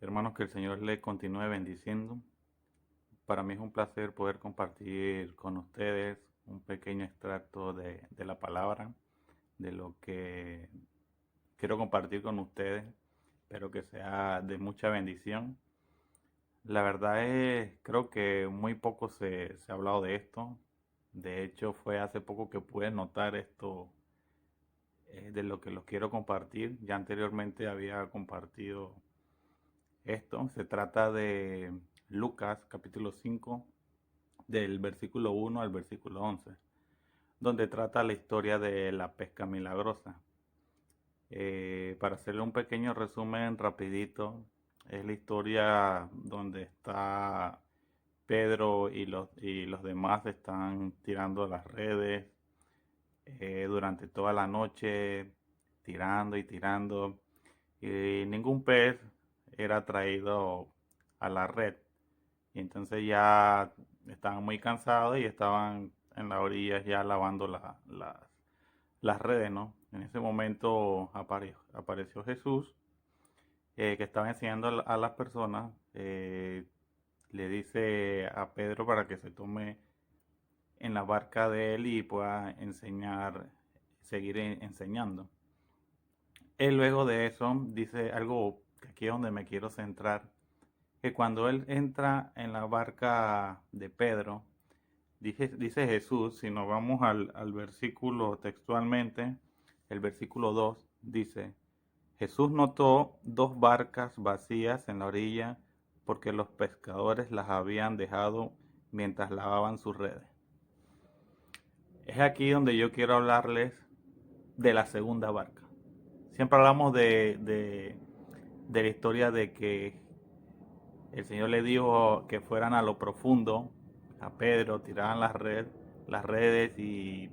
Hermanos, que el Señor le continúe bendiciendo. Para mí es un placer poder compartir con ustedes un pequeño extracto de la palabra, de lo que quiero compartir con ustedes. Espero que sea de mucha bendición. La verdad es, creo que muy poco se ha hablado de esto. De hecho, fue hace poco que pude notar esto, de lo que los quiero compartir. Ya anteriormente había compartido esto. Se trata de Lucas capítulo 5 del versículo 1 al versículo 11, donde trata la historia de la pesca milagrosa. Para hacerle un pequeño resumen rapidito, es la historia donde está Pedro y los demás están tirando las redes durante toda la noche, tirando y tirando, y ningún pez era traído a la red. Y entonces ya estaban muy cansados y estaban en la orilla ya lavando las redes, ¿no? En ese momento apareció Jesús, que estaba enseñando a las personas. Le dice a Pedro para que se tome en la barca de él y pueda seguir enseñando. Él luego de eso dice algo que aquí es donde me quiero centrar, que cuando él entra en la barca de Pedro, dice Jesús, si nos vamos al versículo textualmente, el versículo 2 dice, Jesús notó dos barcas vacías en la orilla porque los pescadores las habían dejado mientras lavaban sus redes. Es aquí donde yo quiero hablarles de la segunda barca. Siempre hablamos de la historia de que el Señor le dijo que fueran a lo profundo a Pedro, tiraran las redes, y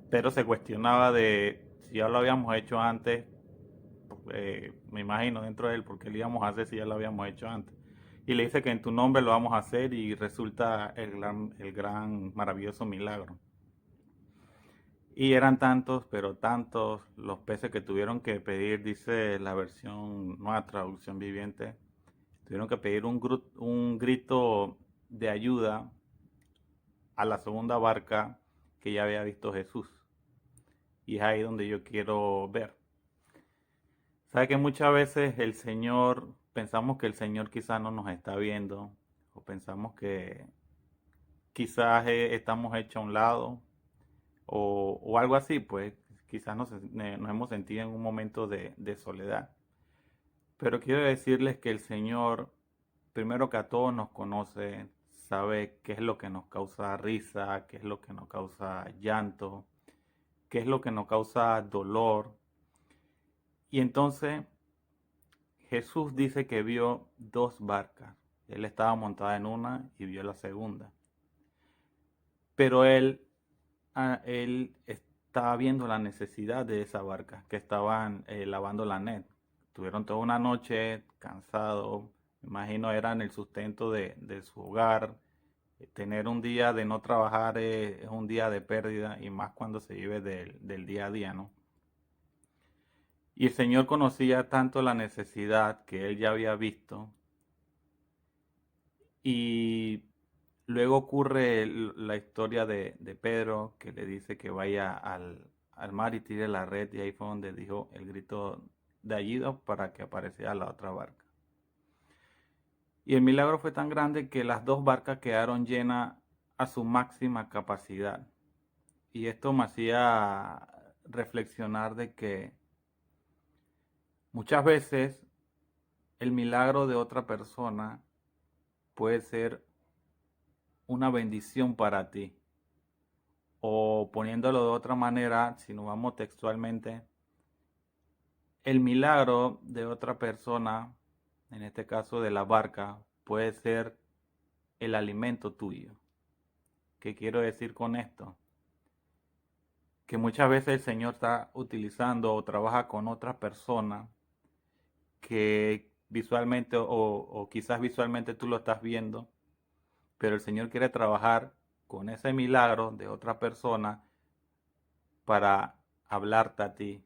Pedro se cuestionaba de si ya lo habíamos hecho antes. Me imagino dentro de él, porque lo íbamos a hacer si ya lo habíamos hecho antes. Y le dice que en tu nombre lo vamos a hacer y resulta el gran maravilloso milagro. Y eran tantos, pero tantos los peces que tuvieron que pedir, dice la versión, nueva traducción viviente, tuvieron que pedir un grito de ayuda a la segunda barca que ya había visto Jesús. Y es ahí donde yo quiero ver. Sabe que muchas veces pensamos que el Señor quizás no nos está viendo, o pensamos que quizás estamos hechos a un lado, o algo así, pues quizás nos hemos sentido en un momento de soledad. Pero quiero decirles que el Señor, primero que a todos, nos conoce, sabe qué es lo que nos causa risa, qué es lo que nos causa llanto, qué es lo que nos causa dolor. Y entonces Jesús dice que vio dos barcas. Él estaba montado en una y vio la segunda. Pero él estaba viendo la necesidad de esa barca, que estaban lavando la net. Tuvieron toda una noche cansados, me imagino eran el sustento de su hogar. Tener un día de no trabajar es un día de pérdida, y más cuando se vive del día a día, ¿no? Y el Señor conocía tanto la necesidad que él ya había visto. Y luego ocurre la historia de Pedro, que le dice que vaya al mar y tire la red, y ahí fue donde dijo el grito de ayuda para que apareciera la otra barca. Y el milagro fue tan grande que las dos barcas quedaron llenas a su máxima capacidad. Y esto me hacía reflexionar de que muchas veces el milagro de otra persona puede ser una bendición para ti. O poniéndolo de otra manera, si nos vamos textualmente, el milagro de otra persona, en este caso de la barca, puede ser el alimento tuyo. ¿Qué quiero decir con esto? Que muchas veces el Señor está utilizando o trabaja con otra persona que visualmente o quizás visualmente tú lo estás viendo, pero el Señor quiere trabajar con ese milagro de otra persona para hablarte a ti,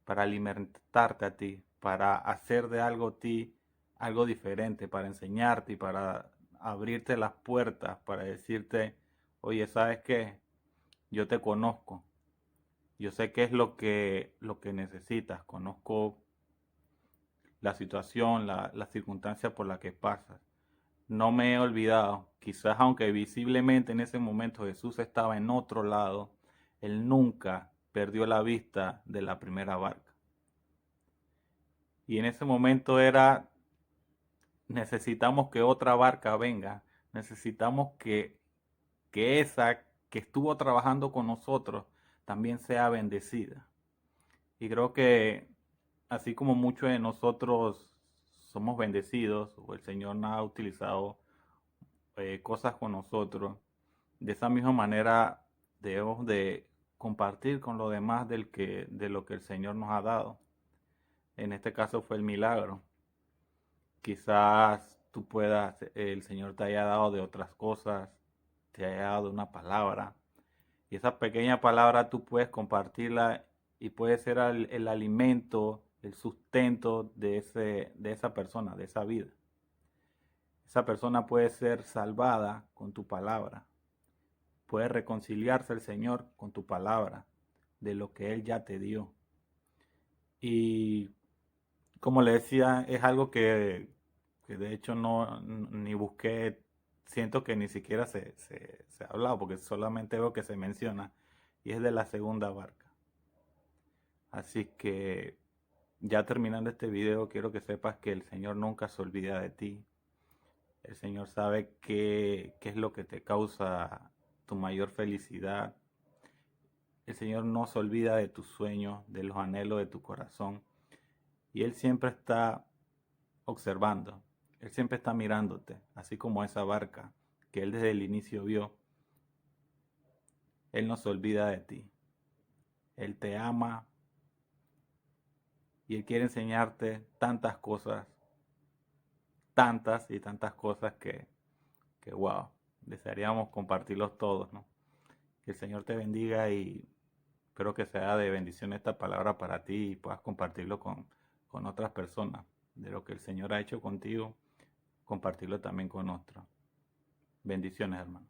para alimentarte a ti, para hacer de algo a ti algo diferente, para enseñarte y para abrirte las puertas, para decirte, oye, ¿sabes qué? Yo te conozco, yo sé qué es lo que necesitas, conozco la situación, la circunstancia por la que pasas. No me he olvidado, quizás aunque visiblemente en ese momento Jesús estaba en otro lado, él nunca perdió la vista de la primera barca. Y en ese momento era, necesitamos que otra barca venga, necesitamos que esa que estuvo trabajando con nosotros también sea bendecida. Y creo que así como muchos de nosotros somos bendecidos, o el Señor nos ha utilizado cosas con nosotros, de esa misma manera debemos de compartir con los demás de lo que el Señor nos ha dado. En este caso fue el milagro. Quizás tú puedas, el Señor te haya dado de otras cosas, te haya dado una palabra. Y esa pequeña palabra tú puedes compartirla y puede ser el alimento, el sustento de esa persona, de esa vida. Esa persona puede ser salvada con tu palabra. Puede reconciliarse el Señor con tu palabra, de lo que Él ya te dio. Y como le decía, es algo que de hecho no ni busqué, siento que ni siquiera se ha hablado, porque solamente veo que se menciona, y es de la segunda barca. Así que ya terminando este video, quiero que sepas que el Señor nunca se olvida de ti. El Señor sabe qué es lo que te causa tu mayor felicidad. El Señor no se olvida de tus sueños, de los anhelos de tu corazón. Y Él siempre está observando. Él siempre está mirándote, así como esa barca que Él desde el inicio vio. Él no se olvida de ti. Él te ama y Él quiere enseñarte tantas cosas, tantas y tantas cosas que wow, desearíamos compartirlos todos, ¿no? Que el Señor te bendiga y espero que sea de bendición esta palabra para ti y puedas compartirlo con otras personas. De lo que el Señor ha hecho contigo, compartirlo también con otros. Bendiciones, hermano.